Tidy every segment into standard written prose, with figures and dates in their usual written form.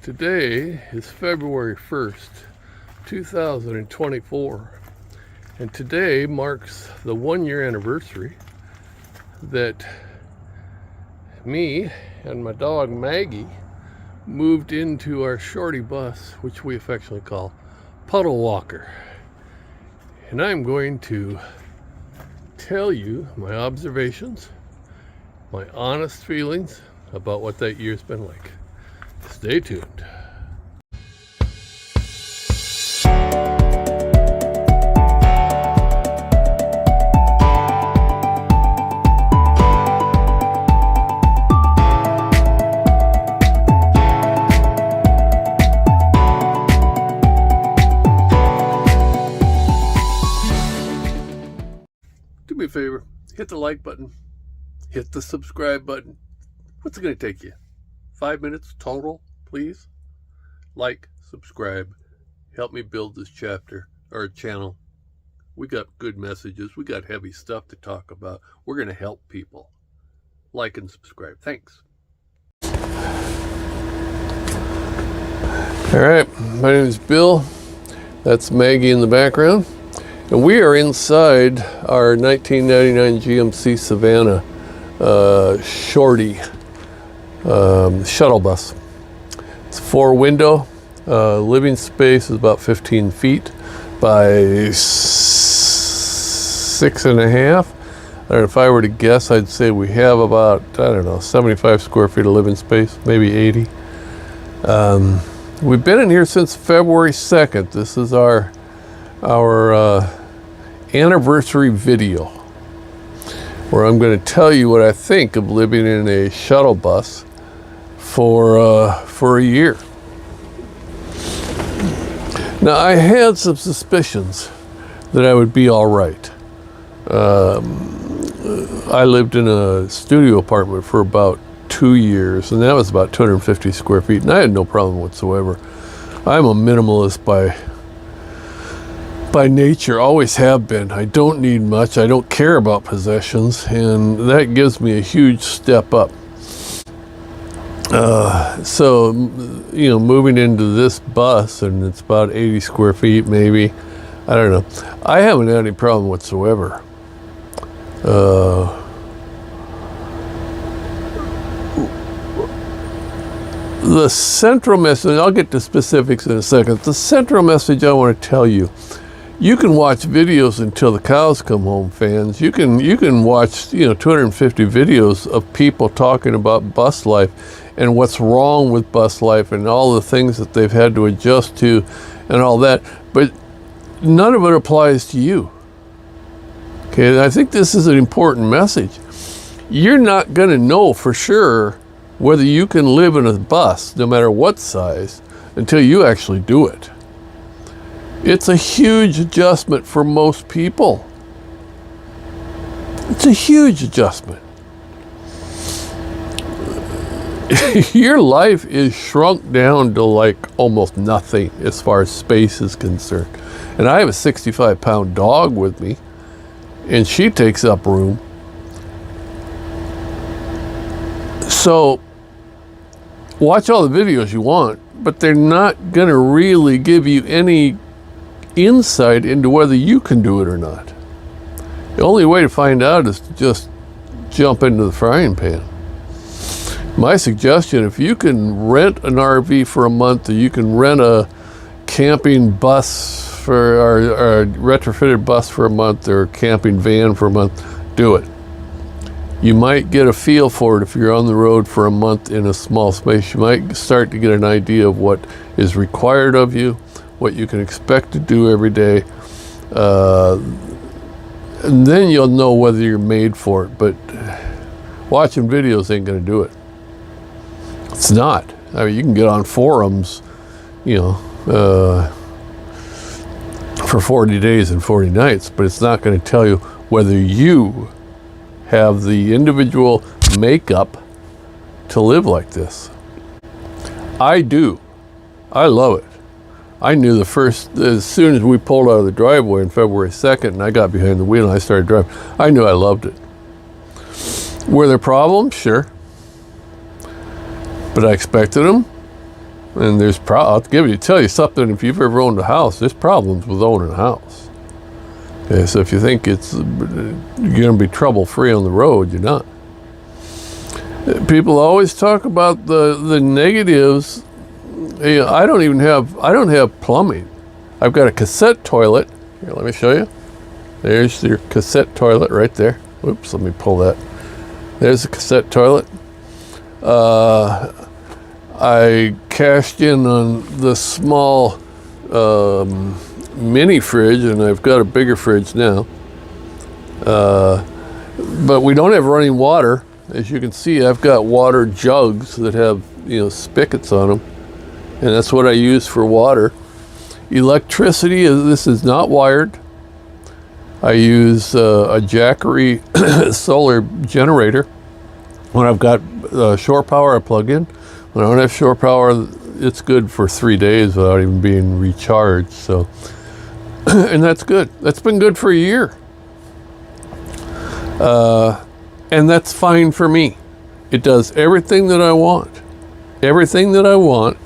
Today is February 1st, 2024, and today marks the 1-year anniversary that me and my dog Maggie moved into our shorty bus, which we affectionately call Puddle Walker. And I'm going to tell you my observations, my honest feelings about what that year's been like. Stay tuned. Do me a favor, hit the like button, hit the subscribe button. What's it going to take you? 5 minutes total, please. Like, subscribe, help me build this channel. We got good messages. We got heavy stuff to talk about. We're going to help people. Like and subscribe. Thanks. All right, my name is Bill. That's Maggie in the background. And we are inside our 1999 GMC Savannah Shorty shuttle bus. It's 4-window. Living space is about 15 feet by 6.5. I don't know, if I were to guess, I'd say we have about, 75 square feet of living space, maybe 80. We've been in here since February 2nd. This is our anniversary video, where I'm going to tell you what I think of living in a shuttle bus for a year. Now, I had some suspicions that I would be all right. I lived in a studio apartment for about 2 years, and that was about 250 square feet, and I had no problem whatsoever. I'm a minimalist by nature, always have been. I don't need much. I don't care about possessions, and that gives me a huge step up. So, moving into this bus, and it's about 80 square feet, maybe. I don't know. I haven't had any problem whatsoever. The central message, and I'll get to specifics in a second. The central message I want to tell you: you can watch videos until the cows come home, fans. You can watch 250 videos of people talking about bus life and what's wrong with bus life and all the things that they've had to adjust to and all that, but none of it applies to you. Okay, and I think this is an important message. You're not going to know for sure whether you can live in a bus, no matter what size, until you actually do it. It's a huge adjustment for most people. It's a huge adjustment. Your life is shrunk down to like almost nothing as far as space is concerned. And I have a 65-pound dog with me, and she takes up room. So watch all the videos you want, but they're not going to really give you any insight into whether you can do it or not. The only way to find out is to just jump into the frying pan. My suggestion, if you can rent an RV for a month, or you can rent a camping bus or a retrofitted bus for a month, or a camping van for a month, do it. You might get a feel for it if you're on the road for a month in a small space. You might start to get an idea of what is required of you, what you can expect to do every day, and then you'll know whether you're made for it. But watching videos ain't going to do it. It's not. I mean, you can get on forums, for 40 days and 40 nights, but it's not going to tell you whether you have the individual makeup to live like this. I do. I love it. I knew as soon as we pulled out of the driveway on February 2nd and I got behind the wheel and I started driving, I knew I loved it. Were there problems? Sure. But I expected them. And I'll tell you something, if you've ever owned a house, there's problems with owning a house. Okay, so if you think you're going to be trouble-free on the road, you're not. People always talk about the negatives. I don't have plumbing. I've got a cassette toilet. Here, let me show you. There's your cassette toilet right there. Whoops, let me pull that. There's the cassette toilet. I cashed in on the small mini fridge, and I've got a bigger fridge now. But we don't have running water. As you can see, I've got water jugs that have, spigots on them, and that's what I use for water. Electricity, this is not wired. I use a Jackery solar generator. When I've got shore power, I plug in. When I don't have shore power, it's good for 3 days without even being recharged. So, and that's good. That's been good for a year. And that's fine for me. It does everything that I want. Everything that I want.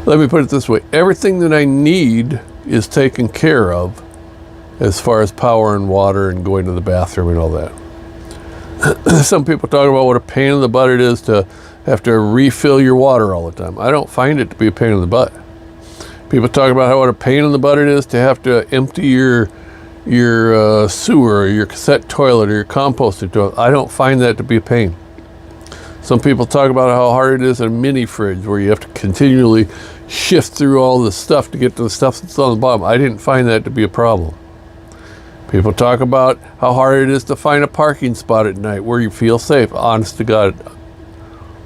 Let me put it this way. Everything that I need is taken care of as far as power and water and going to the bathroom and all that. Some people talk about what a pain in the butt it is to have to refill your water all the time. I don't find it to be a pain in the butt. People talk about what a pain in the butt it is to have to empty your sewer or your cassette toilet or your composting toilet. I don't find that to be a pain. Some people talk about how hard it is in a mini fridge where you have to continually shift through all the stuff to get to the stuff that's on the bottom. I didn't find that to be a problem. People talk about how hard it is to find a parking spot at night where you feel safe. Honest to God,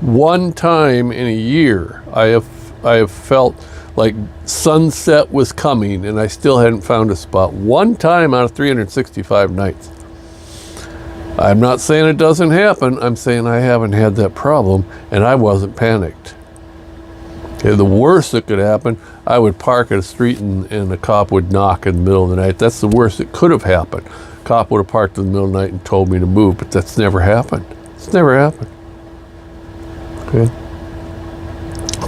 one time in a year I have felt like sunset was coming and I still hadn't found a spot. One time out of 365 nights. I'm not saying it doesn't happen. I'm saying I haven't had that problem and I wasn't panicked. Okay, the worst that could happen, I would park at a street and a cop would knock in the middle of the night. That's the worst that could have happened. A cop would have parked in the middle of the night and told me to move, but that's never happened. It's never happened. Okay.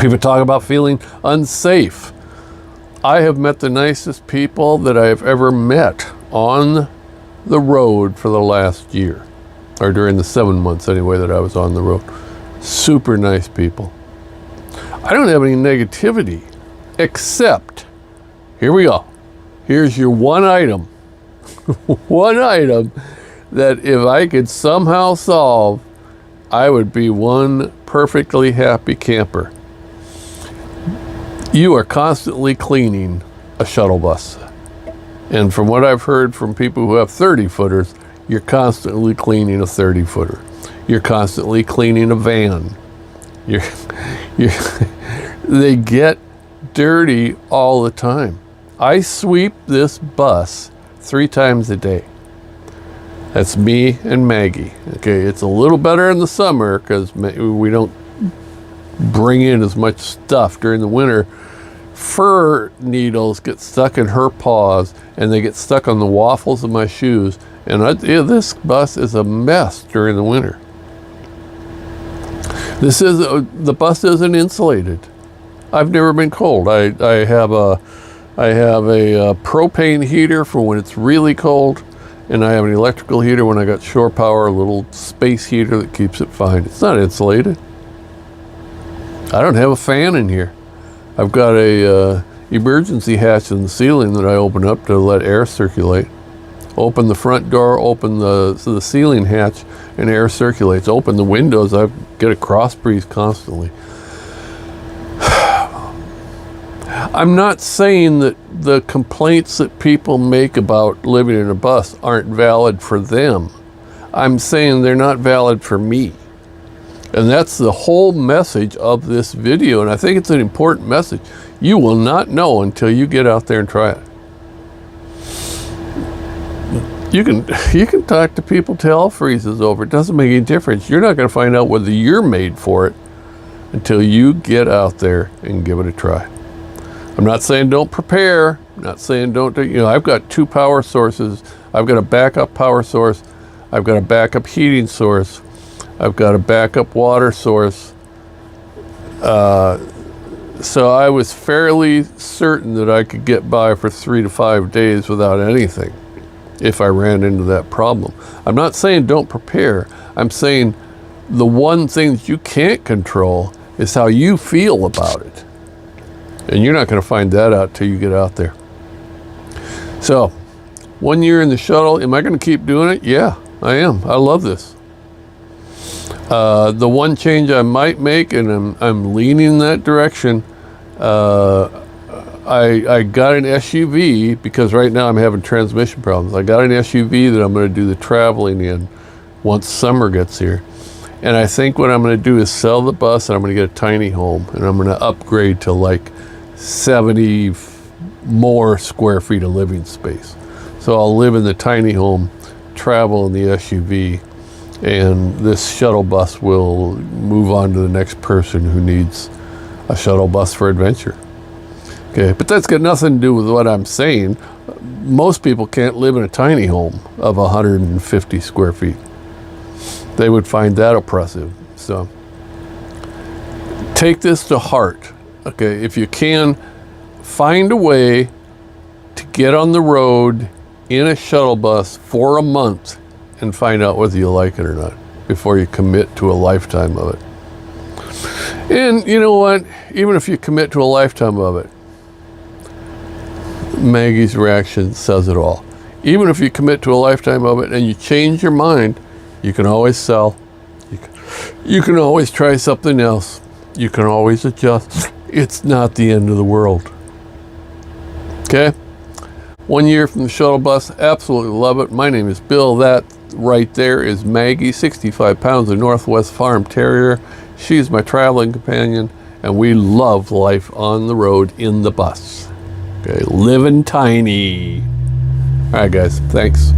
People talk about feeling unsafe. I have met the nicest people that I have ever met on the road for the last year, or during the 7 months anyway that I was on the road. Super nice people. I don't have any negativity, except, here we go. Here's your one item. One item that if I could somehow solve, I would be one perfectly happy camper. You are constantly cleaning a shuttle bus. And from what I've heard from people who have 30-footers, you're constantly cleaning a 30-footer. You're constantly cleaning a van. They get dirty all the time. I sweep this bus 3 times a day. That's me and Maggie. Okay, it's a little better in the summer because we don't bring in as much stuff during the winter. Fur needles get stuck in her paws and they get stuck on the waffles of my shoes. And this bus is a mess during the winter. The bus isn't insulated. I've never been cold. I have a propane heater for when it's really cold, and I have an electrical heater when I got shore power, a little space heater that keeps it fine. It's not insulated. I don't have a fan in here. I've got a emergency hatch in the ceiling that I open up to let air circulate. Open the front door, open the ceiling hatch, and air circulates. Open the windows, I get a cross breeze constantly. I'm not saying that the complaints that people make about living in a bus aren't valid for them. I'm saying they're not valid for me. And that's the whole message of this video, and I think it's an important message. You will not know until you get out there and try it. You can talk to people till hell freezes over. It doesn't make any difference. You're not going to find out whether you're made for it until you get out there and give it a try. I'm not saying don't prepare. I'm not saying don't do, I've got 2 power sources. I've got a backup power source. I've got a backup heating source. I've got a backup water source. So I was fairly certain that I could get by for 3 to 5 days without anything if I ran into that problem. I'm not saying don't prepare. I'm saying the one thing that you can't control is how you feel about it. And you're not going to find that out till you get out there. So, 1 year in the shuttle, am I going to keep doing it? Yeah, I am. I love this. The one change I might make, and I'm leaning in that direction, I got an SUV because right now I'm having transmission problems. I got an SUV that I'm going to do the traveling in once summer gets here. And I think what I'm going to do is sell the bus and I'm going to get a tiny home and I'm going to upgrade to like 70 more square feet of living space. So I'll live in the tiny home, travel in the SUV, and this shuttle bus will move on to the next person who needs a shuttle bus for adventure. Okay, but that's got nothing to do with what I'm saying. Most people can't live in a tiny home of 150 square feet. They would find that oppressive. So take this to heart. Okay, if you can, find a way to get on the road in a shuttle bus for a month and find out whether you like it or not before you commit to a lifetime of it. And you know what? Even if you commit to a lifetime of it, Maggie's reaction says it all. Even if you commit to a lifetime of it and you change your mind, you can always sell. You can always try something else. You can always adjust. It's not the end of the world. Okay? 1 year from the shuttle bus. Absolutely love it. My name is Bill. That right there is Maggie, 65 pounds, a Northwest Farm Terrier. She's my traveling companion, and we love life on the road in the bus. Okay, living tiny. All right, guys. Thanks.